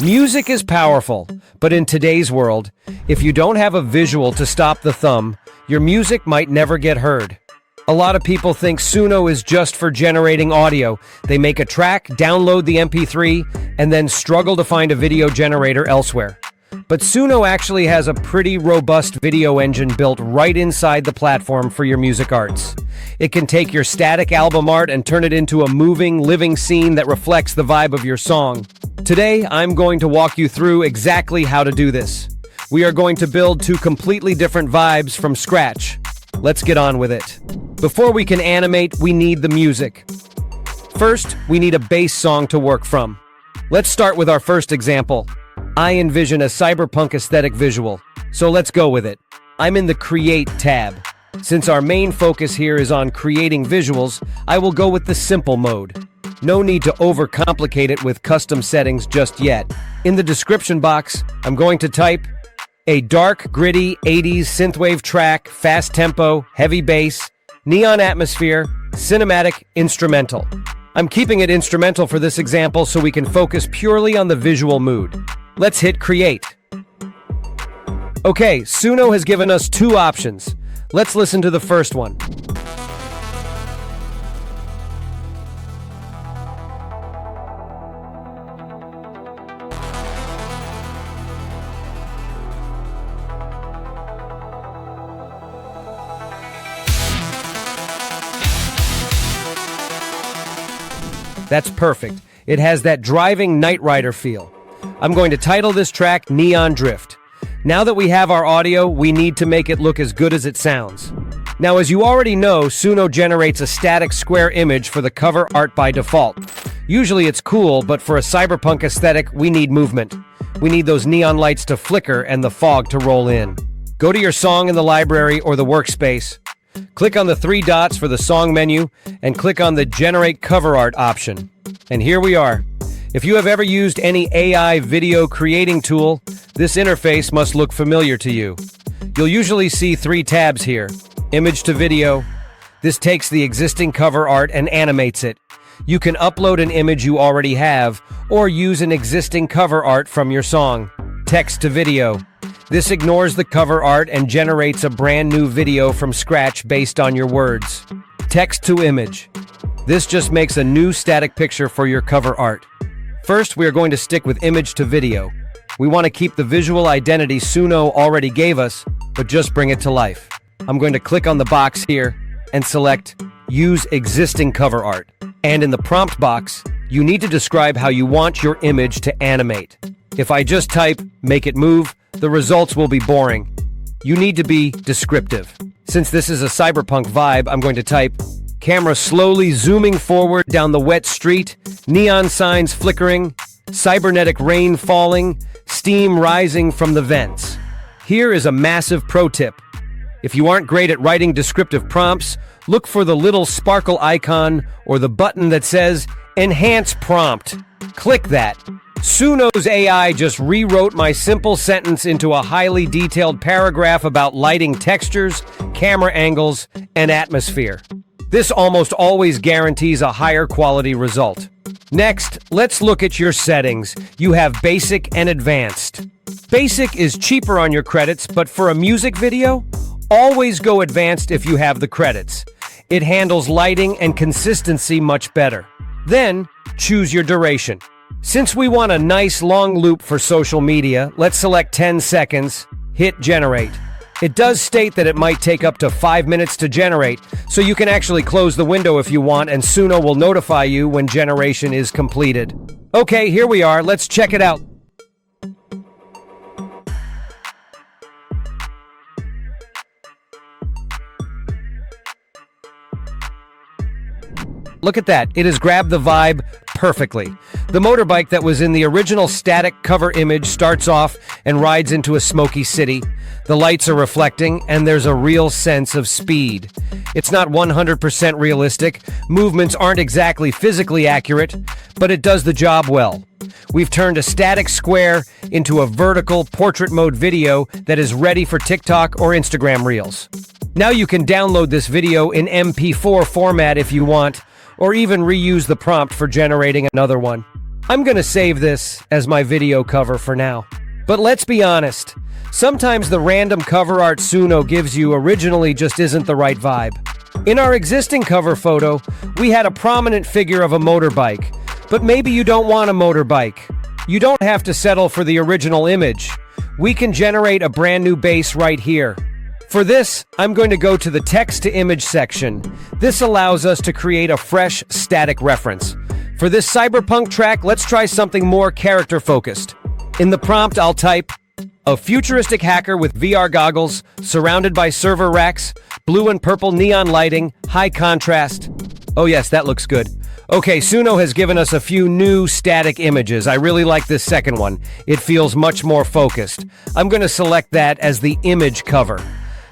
Music is powerful, but in today's world, if you don't have a visual to stop the thumb, your music might never get heard. A lot of people think Suno is just for generating audio. They make a track, download the MP3, and then struggle to find a video generator elsewhere. But Suno actually has a pretty robust video engine built right inside the platform for your music arts. It can take your static album art and turn it into a moving, living scene that reflects the vibe of your song. Today, I'm going to walk you through exactly how to do this. We are going to build two completely different vibes from scratch. Let's get on with it. Before we can animate, we need the music. First, we need a bass song to work from. Let's start with our first example. I envision a cyberpunk aesthetic visual, so let's go with it. I'm in the Create tab. Since our main focus here is on creating visuals, I will go with the simple mode. No need to overcomplicate it with custom settings just yet. In the description box, I'm going to type a dark, gritty 80s synthwave track, fast tempo, heavy bass, neon atmosphere, cinematic, instrumental. I'm keeping it instrumental for this example so we can focus purely on the visual mood. Let's hit create. Okay, Suno has given us two options. Let's listen to the first one. That's perfect. It has that driving Knight Rider feel. I'm going to title this track Neon Drift. Now that we have our audio, we need to make it look as good as it sounds. Now, as you already know, Suno generates a static square image for the cover art by default. Usually it's cool, but for a cyberpunk aesthetic, we need movement. We need those neon lights to flicker and the fog to roll in. Go to your song in the library or the workspace. Click on the three dots for the song menu and click on the Generate Cover Art option. And here we are. If you have ever used any AI video creating tool, this interface must look familiar to you. You'll usually see three tabs here. Image to video. This takes the existing cover art and animates it. You can upload an image you already have, or use an existing cover art from your song. Text to video. This ignores the cover art and generates a brand new video from scratch based on your words. Text to image. This just makes a new static picture for your cover art. First, we are going to stick with image to video. We want to keep the visual identity Suno already gave us, but just bring it to life. I'm going to click on the box here and select Use Existing Cover Art. And in the prompt box, you need to describe how you want your image to animate. If I just type, make it move, the results will be boring. You need to be descriptive. Since this is a cyberpunk vibe, I'm going to type, camera slowly zooming forward down the wet street, neon signs flickering, cybernetic rain falling, steam rising from the vents. Here is a massive pro tip. If you aren't great at writing descriptive prompts, look for the little sparkle icon or the button that says Enhance Prompt. Click that. Suno's AI just rewrote my simple sentence into a highly detailed paragraph about lighting textures, camera angles, and atmosphere. This almost always guarantees a higher quality result. Next, let's look at your settings. You have Basic and Advanced. Basic is cheaper on your credits, but for a music video, always go Advanced if you have the credits. It handles lighting and consistency much better. Then, choose your duration. Since we want a nice long loop for social media, let's select 10 seconds, hit Generate. It does state that it might take up to 5 minutes to generate, so you can actually close the window if you want, and Suno will notify you when generation is completed. Okay, here we are. Let's check it out. Look at that. It has grabbed the vibe perfectly. The motorbike that was in the original static cover image starts off and rides into a smoky city. The lights are reflecting, and there's a real sense of speed. It's not 100% realistic. Movements aren't exactly physically accurate, but it does the job well. We've turned a static square into a vertical portrait mode video that is ready for TikTok or Instagram Reels. Now you can download this video in MP4 format if you want, or even reuse the prompt for generating another one. I'm gonna save this as my video cover for now. But let's be honest, sometimes the random cover art Suno gives you originally just isn't the right vibe. In our existing cover photo, we had a prominent figure of a motorbike, but maybe you don't want a motorbike. You don't have to settle for the original image. We can generate a brand new base right here. For this, I'm going to go to the text-to-image section. This allows us to create a fresh, static reference. For this Cyberpunk track, let's try something more character-focused. In the prompt, I'll type, "A futuristic hacker with VR goggles, surrounded by server racks, blue and purple neon lighting, high contrast." Oh yes, that looks good. Okay, Suno has given us a few new static images. I really like this second one. It feels much more focused. I'm going to select that as the image cover.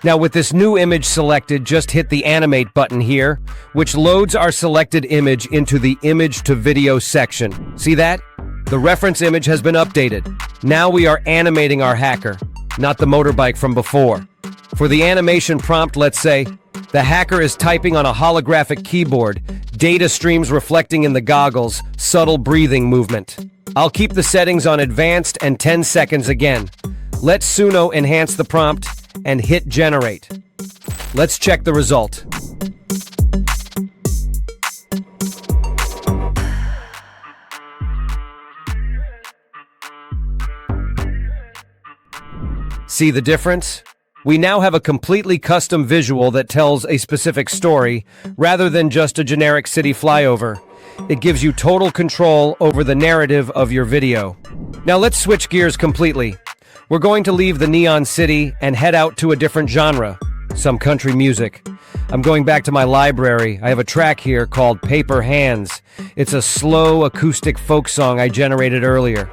Now with this new image selected, just hit the animate button here, which loads our selected image into the image to video section. See that? The reference image has been updated. Now we are animating our hacker, not the motorbike from before. For the animation prompt, let's say, the hacker is typing on a holographic keyboard, data streams reflecting in the goggles, subtle breathing movement. I'll keep the settings on advanced and 10 seconds again. Let Suno enhance the prompt and hit generate. Let's check the result. See the difference? We now have a completely custom visual that tells a specific story, rather than just a generic city flyover. It gives you total control over the narrative of your video. Now let's switch gears completely. We're going to leave the neon city and head out to a different genre, some country music. I'm going back to my library. I have a track here called Paper Hands. It's a slow acoustic folk song I generated earlier.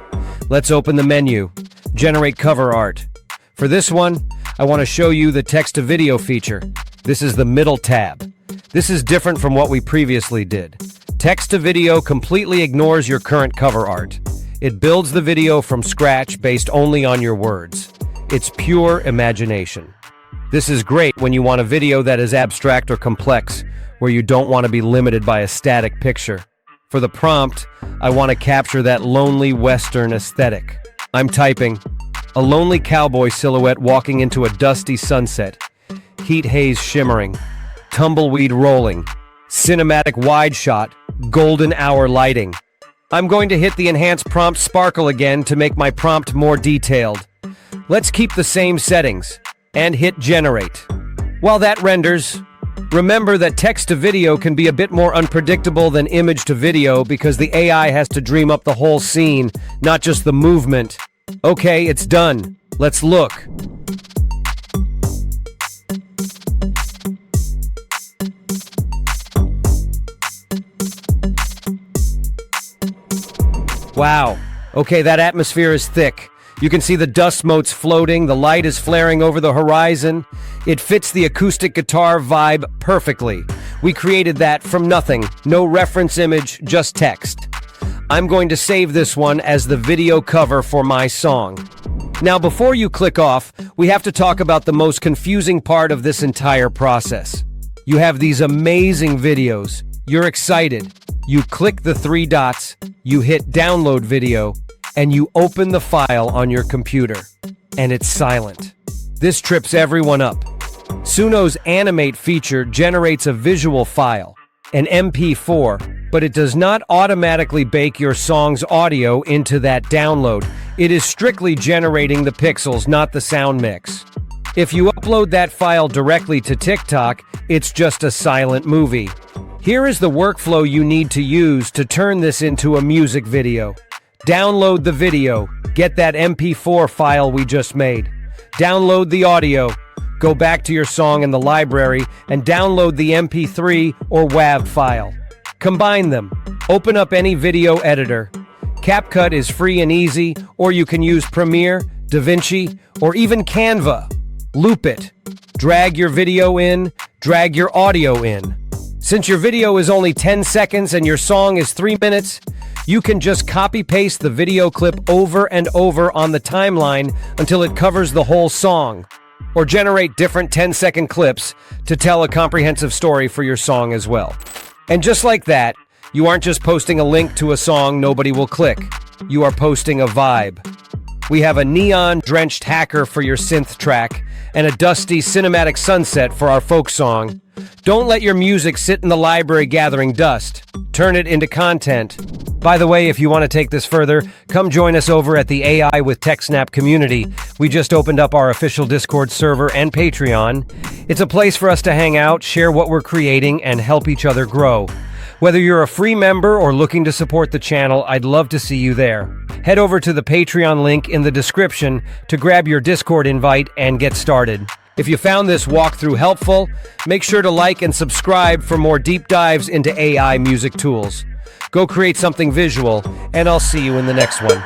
Let's open the menu. Generate cover art. For this one, I want to show you the text-to-video feature. This is the middle tab. This is different from what we previously did. Text-to-video completely ignores your current cover art. It builds the video from scratch based only on your words. It's pure imagination. This is great when you want a video that is abstract or complex, where you don't want to be limited by a static picture. For the prompt, I want to capture that lonely Western aesthetic. I'm typing, a lonely cowboy silhouette walking into a dusty sunset, heat haze shimmering, tumbleweed rolling, cinematic wide shot, golden hour lighting. I'm going to hit the enhance prompt sparkle again to make my prompt more detailed. Let's keep the same settings and hit generate. While that renders, remember that text to video can be a bit more unpredictable than image to video because the AI has to dream up the whole scene, not just the movement. Okay, it's done. Let's look. Wow. Okay, that atmosphere is thick. You can see the dust motes floating, the light is flaring over the horizon. It fits the acoustic guitar vibe perfectly. We created that from nothing. No reference image, just text. I'm going to save this one as the video cover for my song. Now, before you click off, we have to talk about the most confusing part of this entire process. You have these amazing videos. You're excited. You click the 3 dots, you hit download video, and you open the file on your computer. And it's silent. This trips everyone up. Suno's Animate feature generates a visual file, an MP4, but it does not automatically bake your song's audio into that download. It is strictly generating the pixels, not the sound mix. If you upload that file directly to TikTok, it's just a silent movie. Here is the workflow you need to use to turn this into a music video. Download the video, get that MP4 file we just made. Download the audio, go back to your song in the library, and download the MP3 or WAV file. Combine them. Open up any video editor. CapCut is free and easy, or you can use Premiere, DaVinci, or even Canva. Loop it. Drag your video in, drag your audio in. Since your video is only 10 seconds and your song is 3 minutes, you can just copy-paste the video clip over and over on the timeline until it covers the whole song, or generate different 10-second clips to tell a comprehensive story for your song as well. And just like that, You aren't just posting a link to a song nobody will click. You are posting a vibe. We have a neon-drenched hacker for your synth track and a dusty cinematic sunset for our folk song. Don't let your music sit in the library gathering dust. Turn it into content. By the way, if you want to take this further, come join us over at the AI with TechZnap community. We just opened up our official Discord server and Patreon. It's a place for us to hang out, share what we're creating, and help each other grow. Whether you're a free member or looking to support the channel, I'd love to see you there. Head over to the Patreon link in the description to grab your Discord invite and get started. If you found this walkthrough helpful, make sure to like and subscribe for more deep dives into AI music tools. Go create something visual, and I'll see you in the next one.